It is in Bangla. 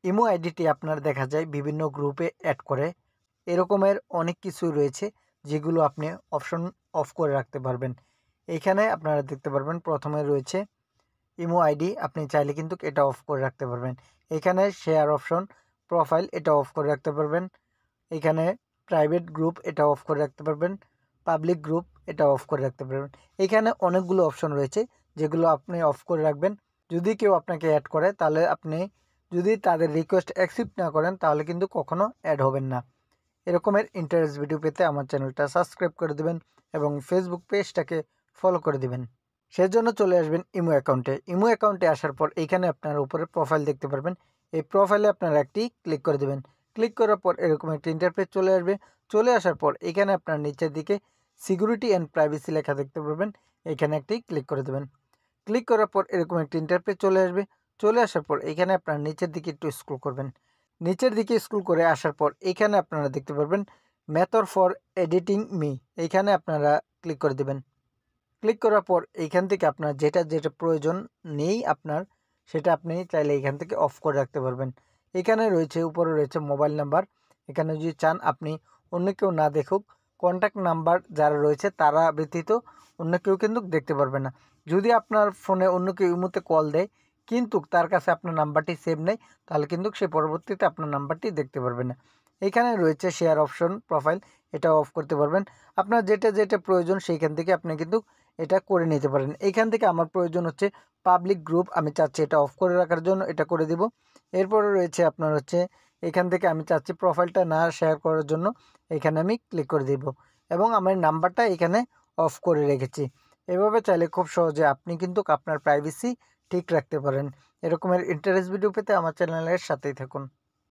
ইমো আইডিটি আপনার দেখা যায় বিভিন্ন গ্রুপে অ্যাড করে। এরকমের অনেক কিছুই রয়েছে যেগুলো আপনি অপশন অফ করে রাখতে পারবেন। এইখানে আপনারা দেখতে পারবেন প্রথমে রয়েছে ইমো আইডি, আপনি চাইলে কিন্তু এটা অফ করে রাখতে পারবেন। এখানে শেয়ার অপশন, প্রোফাইল এটা অফ করে রাখতে পারবেন। এখানে প্রাইভেট গ্রুপ এটা অফ করে রাখতে পারবেন। পাবলিক গ্রুপ এটা অফ করে রাখতে পারবেন। এখানে অনেকগুলো অপশন রয়েছে যেগুলো আপনি অফ করে রাখবেন। যদি কেউ আপনাকে অ্যাড করে তাহলে আপনি যদি তাদের রিকোয়েস্ট অ্যাকসেপ্ট না করেন তাহলে কিন্তু কখনো অ্যাড হবেন না। এরকমের ইন্টারেস্ট ভিডিও পেতে আমার চ্যানেলটা সাবস্ক্রাইব করে দেবেন এবং ফেসবুক পেজটাকে ফলো করে দেবেন। সেজন্য চলে আসবেন ইমো অ্যাকাউন্টে। ইমো অ্যাকাউন্টে আসার পর এইখানে আপনারা উপরে প্রোফাইল দেখতে পারবেন। এই প্রোফাইলে আপনারা একটি ক্লিক করে দেবেন। ক্লিক করার পর এরকম একটি ইন্টারফেস চলে আসবে। চলে আসার পর এখানে আপনার নিচের দিকে সিকিউরিটি অ্যান্ড প্রাইভেসি লেখা দেখতে পারবেন। এখানে একটি ক্লিক করে দেবেন। ক্লিক করার পর এরকম একটি ইন্টারফেস চলে আসবে। চলে আসার পর এখানে আপনার নিচের দিকে একটু স্ক্রল করবেন। নিচের দিকে স্ক্রল করে আসার পর এখানে আপনারা দেখতে পারবেন মেথড ফর এডিটিং মি, এইখানে আপনারা ক্লিক করে দেবেন। ক্লিক করার পর এইখান থেকে আপনার যেটা প্রয়োজন নেই আপনার, সেটা আপনি চাইলে এইখান থেকে অফ করে রাখতে পারবেন। এখানে রয়েছে উপরে রয়েছে মোবাইল নাম্বার। এখানে যদি চান আপনি অন্য কেউ না দেখুক, কন্ট্যাক্ট নাম্বার যারা রয়েছে তারা ব্যতীত অন্য কেউ কিন্তু দেখতে পারবে না। যদি আপনার ফোনে অন্য কেউ এই মুহূর্তে কল দেয় কিন্তু তার কাছে আপনার নাম্বারটি সেভ নেই, তাহলে কিন্তু সে পরবর্তীতে আপনার নাম্বারটি দেখতে পারবে না। এখানে রয়েছে শেয়ার অপশন, প্রোফাইল এটা অফ করতে পারবেন। আপনার যেটা প্রয়োজন সেইখান থেকে আপনি কিন্তু এটা করে নিতে পারেন। এইখান থেকে আমার প্রয়োজন হচ্ছে পাবলিক গ্রুপ, আমি চাচ্ছি এটা অফ করে রাখার জন্য এটা করে দিব। এরপরে রয়েছে আপনার হচ্ছে এখান থেকে আমি চাচ্ছি প্রোফাইলটা না শেয়ার করার জন্য এখানে আমি ক্লিক করে দিব এবং আমার নাম্বারটা এখানে অফ করে রেখেছি। এভাবে চাইলে খুব সহজে আপনি কিন্তু আপনার প্রাইভেসি ঠিক রাখতে পারেন। এরকমের ইন্টারেস্ট ভিডিও পেতে আমার চ্যানেলের সাথেই থাকুন।